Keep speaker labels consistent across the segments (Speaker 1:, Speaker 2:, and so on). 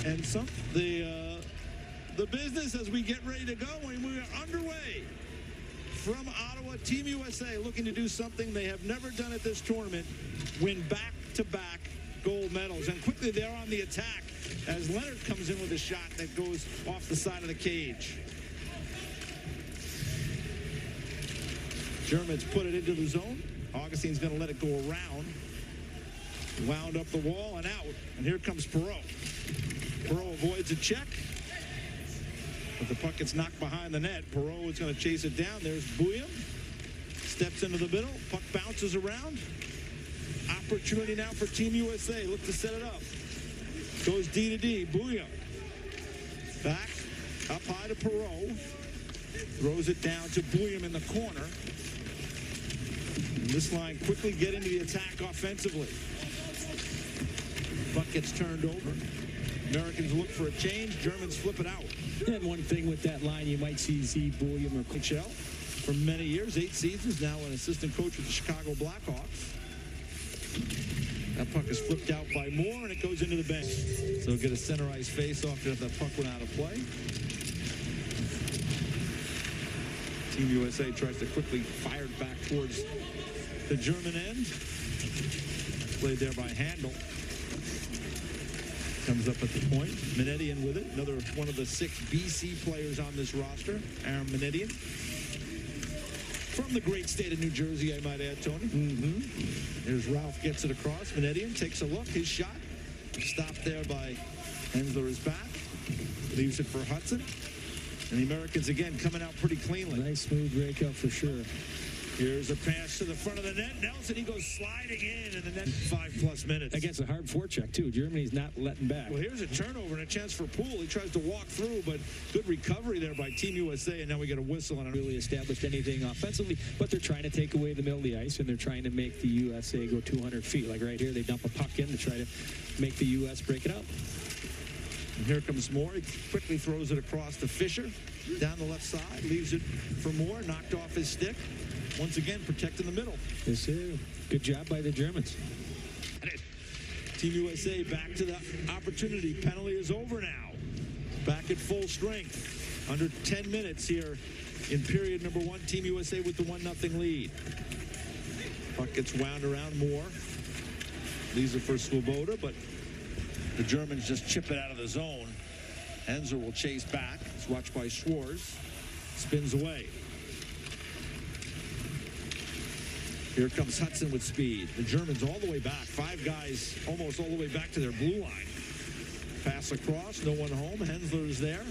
Speaker 1: And the business as we get ready to go, and we are underway. From Ottawa, Team USA looking to do something they have never done at this tournament, win back-to-back gold medals. And quickly they're on the attack as Leonard comes in with a shot that goes off the side of the cage. Germans put it into the zone. Augustine's going to let it go around. Wound up the wall and out. And here comes Perreault. Perreault avoids a check. But the puck gets knocked behind the net. Perreault is going to chase it down. There's Bouillon. Steps into the middle. Puck bounces around. Opportunity now for Team USA. Look to set it up. Goes D to D. Bouillon. Back. Up high to Perreault. Throws it down to Bouillon in the corner. And this line quickly get into the attack offensively. Puck gets turned over. Americans look for a change. Germans flip it out.
Speaker 2: And one thing with that line, you might see Z. Bouillon or
Speaker 1: NHL for many years, 8 seasons, now an assistant coach with the Chicago Blackhawks. That puck is flipped out by Moore, and it goes into the bench. So we'll get a center ice face-off if that puck went out of play. Team USA tries to quickly fire it back towards the German end. Played there by Handel. Comes up at the point. Minetian with it. Another one of the 6 BC players on this roster. Aaron Minetian. From the great state of New Jersey, I might add, Tony. There's Ralph, gets it across. Minetian takes a look. His shot. Stopped there by Hensler is back. Leaves it for Hudson. And the Americans, again, coming out pretty cleanly.
Speaker 2: Nice smooth breakup for sure.
Speaker 1: Here's a pass to the front of the net. Nelson, he goes sliding in the net 5+ minutes.
Speaker 2: Against a hard forecheck, too. Germany's not letting back.
Speaker 1: Well, here's a turnover and a chance for Poole. He tries to walk through, but good recovery there by Team USA, and now we get a whistle. And
Speaker 2: really established anything offensively, but they're trying to take away the middle of the ice, and they're trying to make the USA go 200 feet. Like right here, they dump a puck in to try to make the U.S. break it up.
Speaker 1: And here comes Moore. He quickly throws it across to Fisher. Down the left side, leaves it for Moore, knocked off his stick. Once again, protecting the middle.
Speaker 2: Yes, sir. Good job by the Germans.
Speaker 1: Team USA back to the opportunity. Penalty is over now. Back at full strength. Under 10 minutes here in period number 1. Team USA with the 1-0 lead. Puck gets wound around Moore. Leaves it for Swoboda, but the Germans just chip it out of the zone. Hensler will chase back. It's watched by Schwartz. Spins away. Here comes Hudson with speed. The Germans all the way back. 5 guys almost all the way back to their blue line. Pass across. No one home. Hensler is there.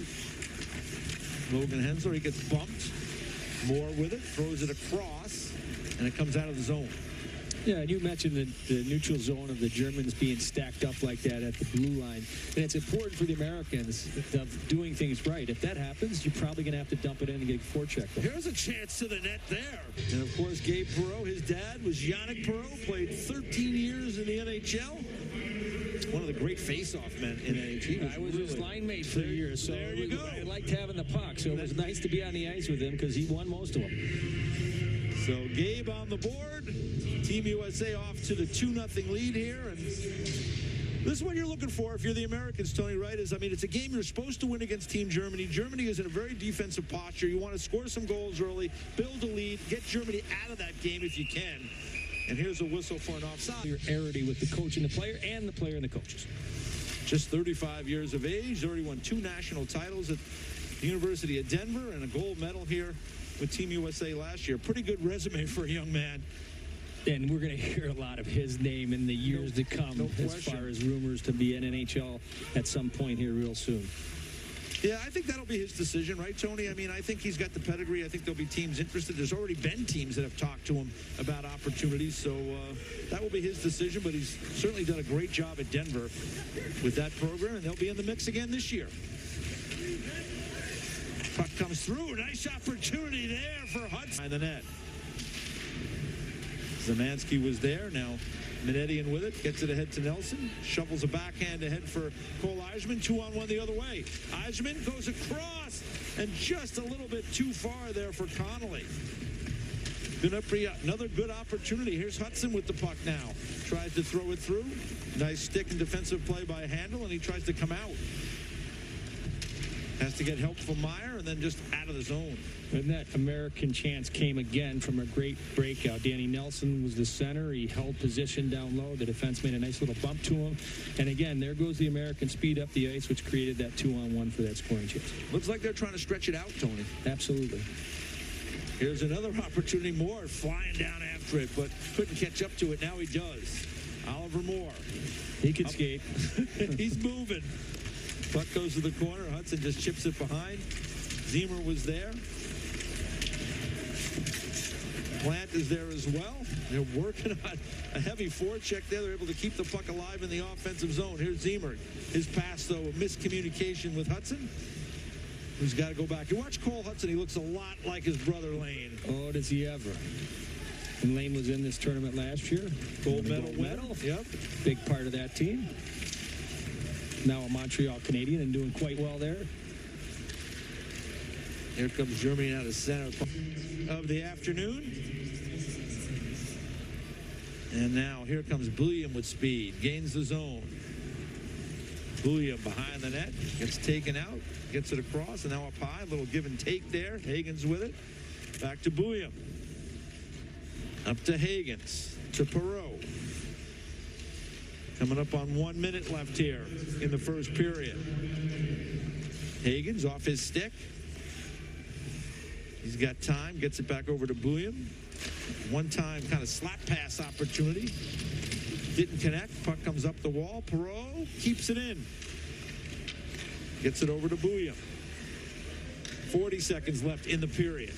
Speaker 1: Logan Hensler. He gets bumped. Moore with it. Throws it across. And it comes out of the zone.
Speaker 2: Yeah, and you mentioned the neutral zone of the Germans being stacked up like that at the blue line. And it's important for the Americans of doing things right. If that happens, you're probably going to have to dump it in and get a forecheck.
Speaker 1: Here's a chance to the net there. And, of course, Gabe Perreault, his dad was Yannick Perreault, played 13 years in the NHL. One of the great face-off men in NHL.
Speaker 2: I was his line mate for years, so
Speaker 1: there you go.
Speaker 2: I liked having the puck. So it was nice to be on the ice with him because he won most of them.
Speaker 1: So Gabe on the board. Team USA off to the 2-0 lead here. And this is what you're looking for if you're the Americans, Tony, right? I mean, it's a game you're supposed to win against Team Germany. Germany is in a very defensive posture. You want to score some goals early, build a lead, get Germany out of that game if you can. And here's a whistle for an offside.
Speaker 2: Your arity with the coach and the player and the player and the coaches.
Speaker 1: Just 35 years of age, already won 2 national titles at the University of Denver and a gold medal here with Team USA last year. Pretty good resume for a young man.
Speaker 2: And we're going to hear a lot of his name in the years to come as far as rumors to be in NHL at some point here real soon.
Speaker 1: Yeah, I think that'll be his decision, right, Tony? I mean, I think he's got the pedigree. I think there'll be teams interested. There's already been teams that have talked to him about opportunities, so that will be his decision, but he's certainly done a great job at Denver with that program, and they'll be in the mix again this year. Puck comes through. Nice opportunity there for Hudson. By the net. Zemansky was there. Now Minetian with it. Gets it ahead to Nelson. Shovels a backhand ahead for Cole Eisman. 2-on-1 the other way. Eisman goes across. And just a little bit too far there for Connolly. Another good opportunity. Here's Hudson with the puck now. tries to throw it through. Nice stick and defensive play by Handel, and he tries to come out. Has to get help from Meyer, and then just out of the zone.
Speaker 2: And that American chance came again from a great breakout. Danny Nelson was the center. He held position down low. The defense made a nice little bump to him. And again, there goes the American speed up the ice, which created that 2-on-1 for that scoring chance.
Speaker 1: Looks like they're trying to stretch it out, Tony.
Speaker 2: Absolutely.
Speaker 1: Here's another opportunity. Moore flying down after it, but couldn't catch up to it. Now he does. Oliver Moore.
Speaker 2: He can skate.
Speaker 1: He's moving. Puck goes to the corner. Hudson just chips it behind. Zemer was there. Plant is there as well. They're working on a heavy forecheck there. They're able to keep the puck alive in the offensive zone. Here's Zemer. His pass, though, a miscommunication with Hudson, who's got to go back. You watch Cole Hudson, he looks a lot like his brother Lane.
Speaker 2: Oh, does he ever. And Lane was in this tournament last year.
Speaker 1: Gold medal.
Speaker 2: Yep. Big part of that team. Now a Montreal Canadian and doing quite well there.
Speaker 1: Here comes Germany out of center of the afternoon. And now here comes Bulliam with speed. Gains the zone. Bulliam behind the net. Gets taken out. Gets it across. And now up high. A little give and take there. Hagens with it. Back to Bulliam. Up to Hagens. To Perreault. Coming up on 1 minute left here in the first period. Hagens off his stick. He's got time. Gets it back over to Bulliam. One-time kind of slap pass opportunity. Didn't connect. Puck comes up the wall. Perreault keeps it in. Gets it over to Bulliam. 40 seconds left in the period.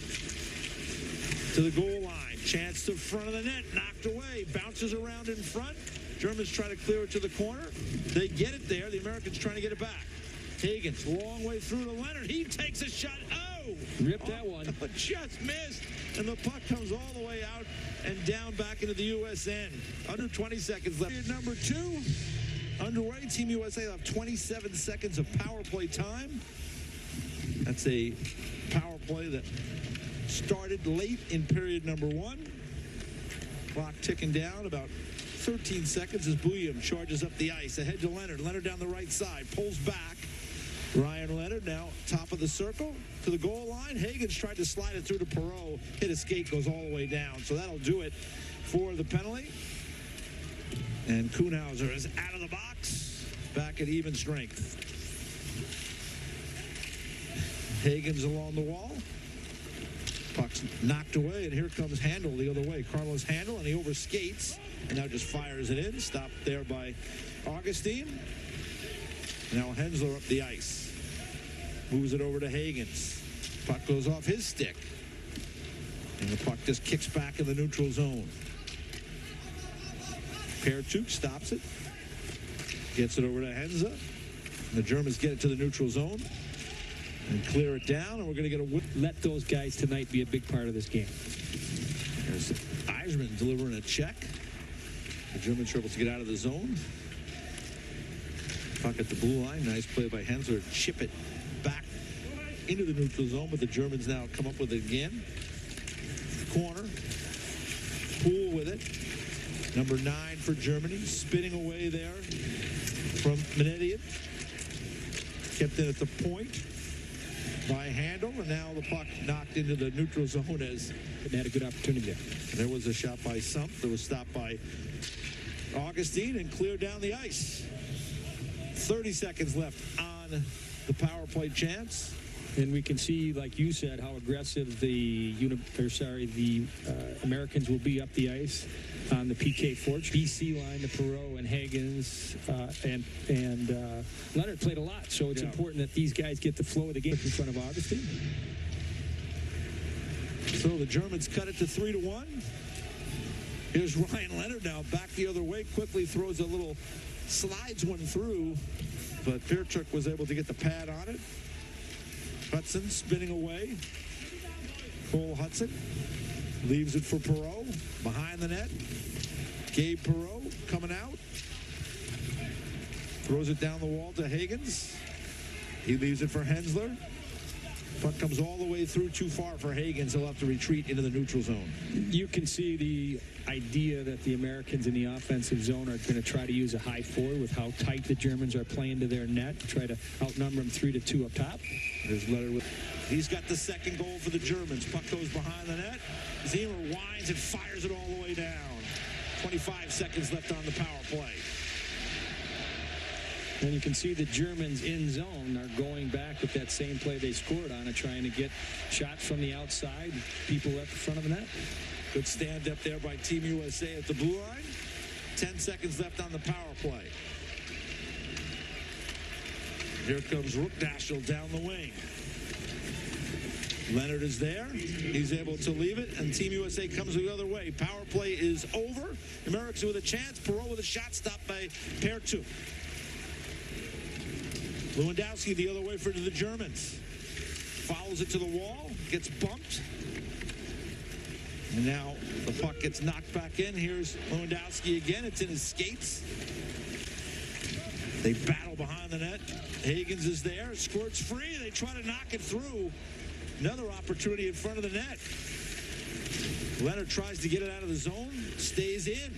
Speaker 1: To the goal line. Chance to front of the net. Knocked away. Bounces around in front. Germans try to clear it to the corner. They get it there. The Americans trying to get it back. Hagens, long way through to Leonard. He takes a shot. Oh!
Speaker 2: Ripped that one.
Speaker 1: Just missed. And the puck comes all the way out and down back into the U.S. end. Under 20 seconds left. Period number 2 underway. Team USA will have 27 seconds of power play time. That's a power play that started late in period number 1. Clock ticking down about 13 seconds as Bulliam charges up the ice. Ahead to Leonard. Leonard down the right side. Pulls back. Ryan Leonard now top of the circle to the goal line. Hagens tried to slide it through to Perreault. Hit a skate, goes all the way down. So that'll do it for the penalty. And Kuhnhauser is out of the box. Back at even strength. Hagens along the wall. Puck's knocked away, and here comes Handel the other way. Carlos Händel, and he overskates, and now just fires it in. Stopped there by Augustine. Now Hensler up the ice. Moves it over to Hagens. Puck goes off his stick. And the puck just kicks back in the neutral zone. Perchuk stops it. Gets it over to Hensler. The Germans get it to the neutral zone. And clear it down, and we're going to get a win.
Speaker 2: Let those guys tonight be a big part of this game.
Speaker 1: There's Eisman delivering a check. The Germans are able to get out of the zone. Puck at the blue line. Nice play by Hensler. Chip it back into the neutral zone, but the Germans now come up with it again. Corner. Poole with it. Number 9 for Germany. Spinning away there from Menedian. Kept in at the point by Handel, and now the puck knocked into the neutral zone as
Speaker 2: They had a good opportunity there.
Speaker 1: there was a shot by Sump that was stopped by Augustine and cleared down the ice. 30 seconds left on the power play chance.
Speaker 2: And we can see, like you said, how aggressive the Americans will be up the ice on the PK Forge. BC line, the Perreault and Hagens and Leonard played a lot, so it's important that these guys get the flow of the game in front of Augustine.
Speaker 1: So the Germans cut it to 3-1. Here's Ryan Leonard now back the other way, quickly throws a little, slides one through, but Perchuk was able to get the pad on it. Hudson spinning away. Cole Hudson leaves it for Perreault behind the net. Gabe Perreault coming out. Throws it down the wall to Hagens. He leaves it for Hensler. Puck comes all the way through, too far for Hagens. He'll have to retreat into the neutral zone.
Speaker 2: You can see the idea that the Americans in the offensive zone are going to try to use a high forward with how tight the Germans are playing to their net, try to outnumber them 3-2 up top.
Speaker 1: There's Letter with. He's got the second goal for the Germans. Puck goes behind the net. Zimmer winds and fires it all the way down. 25 seconds left on the power play.
Speaker 2: And you can see the Germans in zone are going back with that same play they scored on and trying to get shots from the outside, people at the front of the net.
Speaker 1: Good stand up there by Team USA at the blue line. 10 seconds left on the power play. Here comes Rookdashel down the wing. Leonard is there. He's able to leave it, and Team USA comes the other way. Power play is over. Americans with a chance. Perot with a shot stopped by pair 2. Lewandowski the other way for the Germans. Follows it to the wall. Gets bumped. And now the puck gets knocked back in. Here's Lewandowski again. It's in his skates. They battle behind the net. Hagens is there. Squirts free. They try to knock it through. Another opportunity in front of the net. Leonard tries to get it out of the zone. Stays in.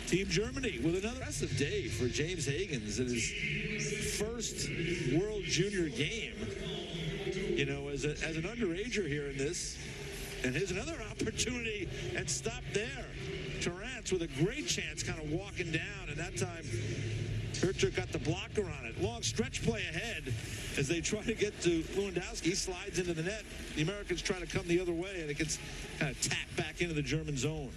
Speaker 1: Team Germany with another impressive day for James Hagens in his first World Junior game. You know, as an underager here in this. And here's another opportunity and stop there. Torrance with a great chance kind of walking down. And that time, Herter got the blocker on it. Long stretch play ahead as they try to get to Lewandowski. He slides into the net. The Americans try to come the other way, and it gets kind of tapped back into the German zone.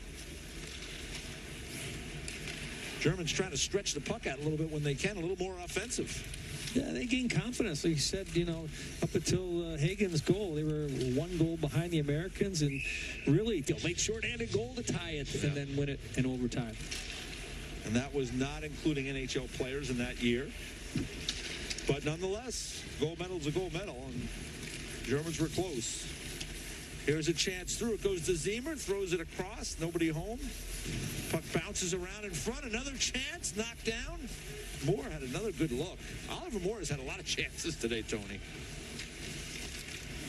Speaker 1: Germans trying to stretch the puck out a little bit when they can, a little more offensive.
Speaker 2: Yeah, they gained confidence. Like you said, you know, up until Hagen's goal, they were 1 goal behind the Americans, and really, late short-handed goal to tie it, and then win it in overtime.
Speaker 1: And that was not including NHL players in that year. But nonetheless, gold medal's a gold medal, and Germans were close. Here's a chance through. It goes to Zimmer, throws it across, nobody home. Puck bounces around in front, another chance, knocked down. Moore had another good look. Oliver Moore has had a lot of chances today, Tony.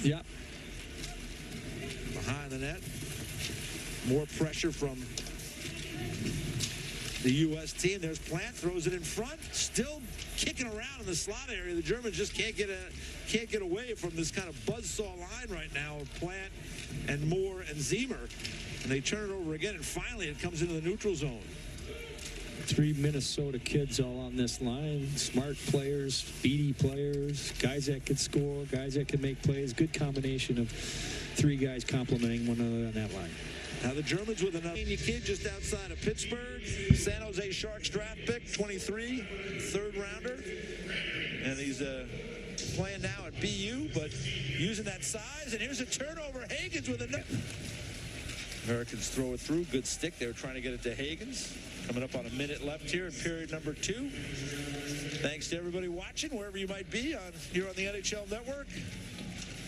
Speaker 2: Yeah.
Speaker 1: Behind the net. More pressure from the U.S. team. There's Plant, throws it in front. Still kicking around in the slot area. The Germans just can't get away from this kind of buzzsaw line right now of Plant and Moore and Zimmer. And they turn it over again, and finally it comes into the neutral zone.
Speaker 2: 3 Minnesota kids all on this line. Smart players, speedy players, guys that can score, guys that can make plays. Good combination of 3 guys complementing one another on that line.
Speaker 1: Now the Germans with another kid just outside of Pittsburgh. San Jose Sharks draft pick, 23, third rounder. And he's playing now at BU, but using that size. And here's a turnover. Hagens with a... Americans throw it through. Good stick. They were trying to get it to Hagens. Coming up on a minute left here in period number 2. Thanks to everybody watching, wherever you might be here on the NHL Network.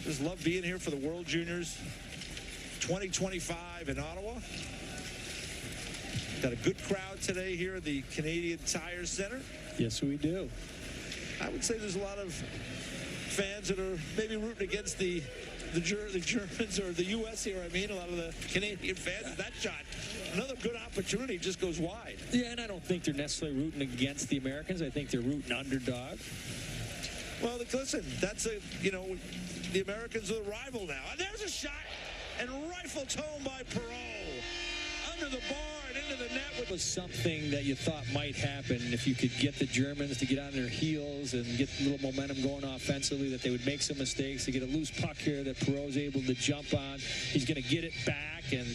Speaker 1: Just love being here for the World Juniors 2025 in Ottawa. Got a good crowd today here at the Canadian Tire Center.
Speaker 2: Yes, we do.
Speaker 1: I would say there's a lot of fans that are maybe rooting against the Germans or the U.S. here. I mean, a lot of the Canadian fans. That shot, another good opportunity, just goes wide.
Speaker 2: Yeah, and I don't think they're necessarily rooting against the Americans. I think they're rooting underdog.
Speaker 1: Well, listen, that's the Americans are the rival now. And there's a shot, and rifled home by Perot. Under the bar and into the net.
Speaker 2: It was something that you thought might happen if you could get the Germans to get on their heels and get a little momentum going offensively, that they would make some mistakes. They get a loose puck here that Perot's able to jump on. He's going to get it back, and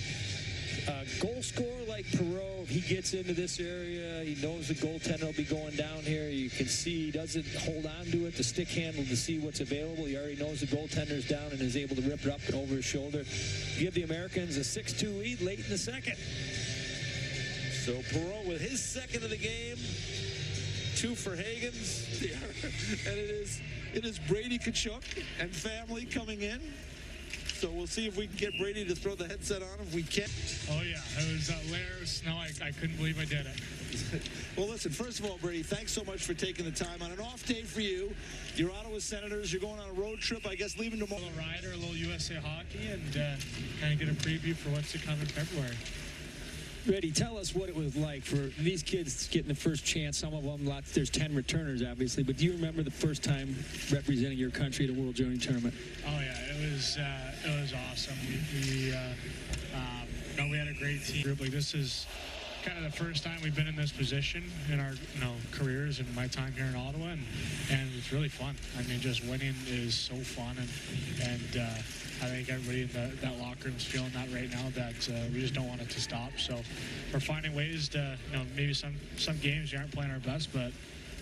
Speaker 2: goal scorer like Perot, if he gets into this area, he knows the goaltender will be going down here. You can see he doesn't hold on to it, the stick handle, to see what's available. He already knows the goaltender's down and is able to rip it up and over his shoulder. Give the Americans a 6-2 lead late in the second.
Speaker 1: So Perot with his second of the game. 2 for Hagens. And it is Brady Tkachuk and family coming in. So we'll see if we can get Brady to throw the headset on if we can.
Speaker 3: Oh, yeah. It was hilarious. No, I couldn't believe I did it.
Speaker 1: Well, listen, first of all, Brady, thanks so much for taking the time. On an off day for you, you're Ottawa Senators. You're going on a road trip, I guess, leaving tomorrow.
Speaker 3: A little rider, a little USA hockey, and kind of get a preview for what's to come in February.
Speaker 2: Brady, tell us what it was like for these kids getting the first chance. Some of them, there's 10 returners, obviously, but do you remember the first time representing your country at a World Junior Tournament?
Speaker 3: Oh, yeah, it was awesome. We had a great team group. Like, this is kind of the first time we've been in this position in our careers and my time here in Ottawa, and it's really fun. I mean, just winning is so fun, and I think everybody in that locker room is feeling that right now, that we just don't want it to stop. So we're finding ways to, maybe some games you aren't playing our best, but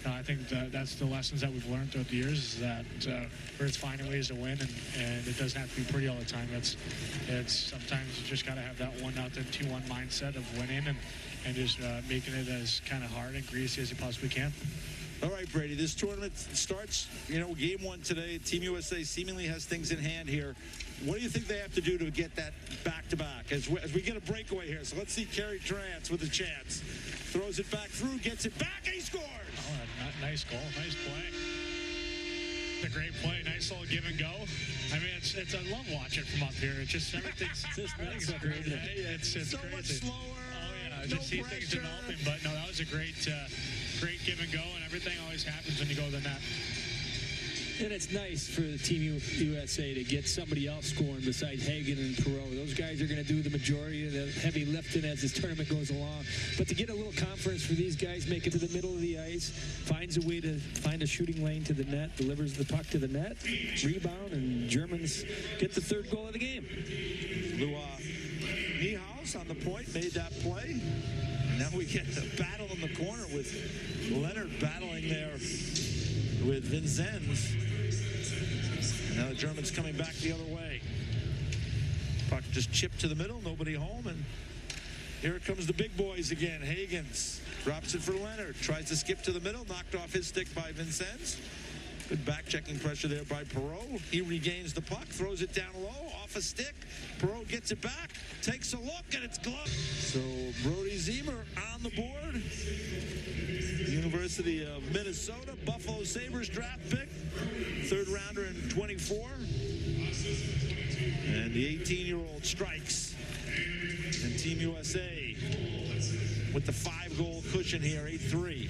Speaker 3: I think that's the lessons that we've learned throughout the years, is that we're just finding ways to win, and it doesn't have to be pretty all the time. It's sometimes you just got to have that 1-0, 2-1 mindset of winning and just making it as kind of hard and greasy as you possibly can.
Speaker 1: All right, Brady, this tournament starts, game one today. Team USA seemingly has things in hand here. What do you think they have to do to get that back-to-back as we get a breakaway here? So let's see Carey Trance with a chance. Throws it back through, gets it back, and he scores!
Speaker 3: Oh, nice goal, nice play. A great play, nice little give and go. I mean, I love watching from up here. It's just everything's great. It's
Speaker 1: so
Speaker 3: crazy.
Speaker 1: Much slower.
Speaker 3: Oh yeah,
Speaker 1: no
Speaker 3: just see
Speaker 1: pressure.
Speaker 3: things developing. But no, that was a great give and go, and everything always happens when you go to the net.
Speaker 2: And it's nice for the Team USA to get somebody else scoring besides Hagen and Perreault. Those guys are going to do the majority of the heavy lifting as this tournament goes along. But to get a little confidence for these guys, make it to the middle of the ice, finds a way to find a shooting lane to the net, delivers the puck to the net, rebound, and Germans get the third goal of the game.
Speaker 1: Niehaus on the point, made that play. And now we get the battle in the corner with Leonard battling there with Vincennes. Now the Germans coming back the other way. Puck just chipped to the middle, nobody home, and here comes the big boys again. Hagens drops it for Leonard, tries to skip to the middle, knocked off his stick by Vincennes. Good back-checking pressure there by Perreault. He regains the puck, throws it down low, off a stick. Perreault gets it back, takes a look, and it's gloved. So Brody Ziemer on the board. The University of Minnesota, Buffalo Sabres draft pick. Third rounder in 24. And the 18-year-old strikes. And Team USA with the 5-goal cushion here, 8-3.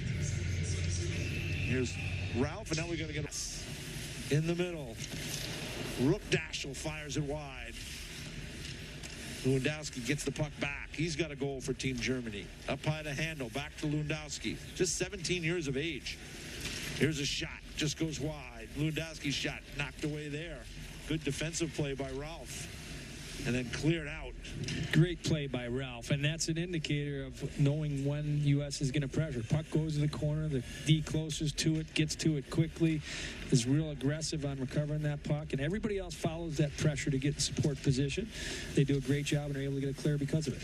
Speaker 1: Here's Ralph, and now we're going to get in the middle. Rookdaschel fires it wide. Lewandowski gets the puck back. He's got a goal for Team Germany. Up high to Handel, back to Lewandowski. Just 17 years of age. Here's a shot, just goes wide. Lewandowski's shot knocked away there. Good defensive play by Ralph. And then cleared out.
Speaker 2: Great play by Ralph, and that's an indicator of knowing when U.S. is going to pressure. Puck goes to the corner, the D closest to it, gets to it quickly, is real aggressive on recovering that puck, and everybody else follows that pressure to get in support position. They do a great job and are able to get it clear because of it.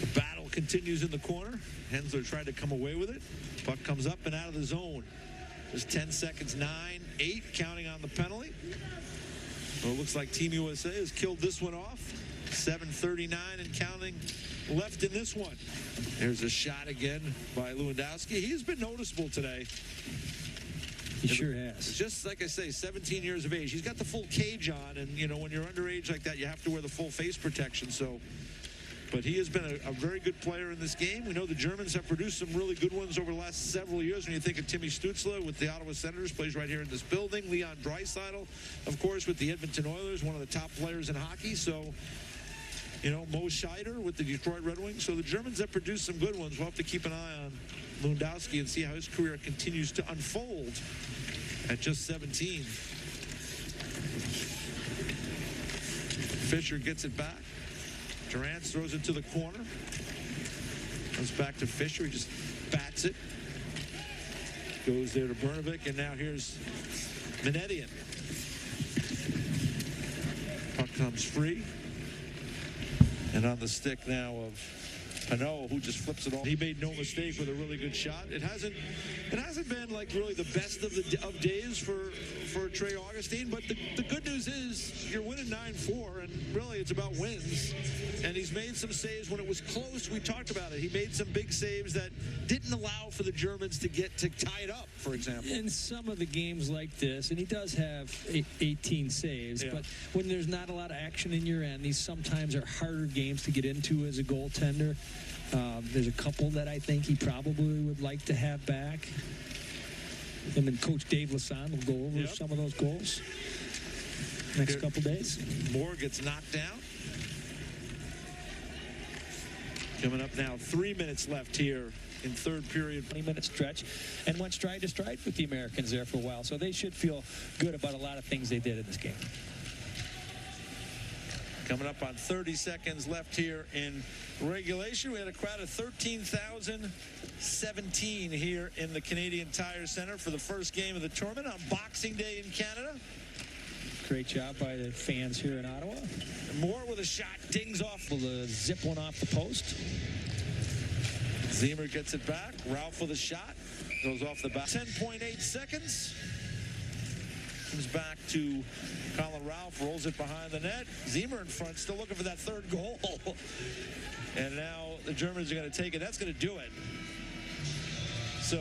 Speaker 1: The battle continues in the corner. Hensler tried to come away with it. Puck comes up and out of the zone. There's 10 seconds, 9, 8, counting on the penalty. Well, it looks like Team USA has killed this one off. 7:39 and counting left in this one. There's a shot again by Lewandowski. He's been noticeable today.
Speaker 2: He sure has.
Speaker 1: Just like I say, 17 years of age. He's got the full cage on, and, when you're underage like that, you have to wear the full face protection. But he has been a very good player in this game. We know the Germans have produced some really good ones over the last several years. When you think of Timmy Stützle with the Ottawa Senators, plays right here in this building. Leon Draisaitl, of course, with the Edmonton Oilers, one of the top players in hockey. So, Mo Scheider with the Detroit Red Wings. So the Germans have produced some good ones. We'll have to keep an eye on Lewandowski and see how his career continues to unfold at just 17. Fisher gets it back. Durant throws it to the corner. Comes back to Fisher. He just bats it. Goes there to Brnovic, and now here's Minetian. Puck comes free. And on the stick now of Pinot, who just flips it off. He made no mistake with a really good shot. It hasn't It hasn't been like really the best of days for Trey Augustine, but the good news is you're winning 9-4, and really it's about wins. And he's made some saves when it was close. We talked about it. He made some big saves that didn't allow for the Germans to tie it up, for example.
Speaker 2: In some of the games like this, and he does have 18 saves, but when there's not a lot of action in your end, these sometimes are harder games to get into as a goaltender. There's a couple that I think he probably would like to have back. And then Coach Dave Lassan will go over some of those goals next couple days.
Speaker 1: Moore gets knocked down. Coming up now, 3 minutes left here in third period.
Speaker 2: 20-minute stretch, and went stride to stride with the Americans there for a while. So they should feel good about a lot of things they did in this game.
Speaker 1: Coming up on 30 seconds left here in regulation. We had a crowd of 13,017 here in the Canadian Tire Center for the first game of the tournament on Boxing Day in Canada.
Speaker 2: Great job by the fans here in Ottawa.
Speaker 1: Moore with a shot, dings off.
Speaker 2: Able to zip one off the post.
Speaker 1: Zemer gets it back. Ralph with a shot. Goes off the back. 10.8 seconds. Comes back to Colin Ralph, rolls it behind the net. Zemer in front, still looking for that third goal. And now the Germans are going to take it. That's going to do it. So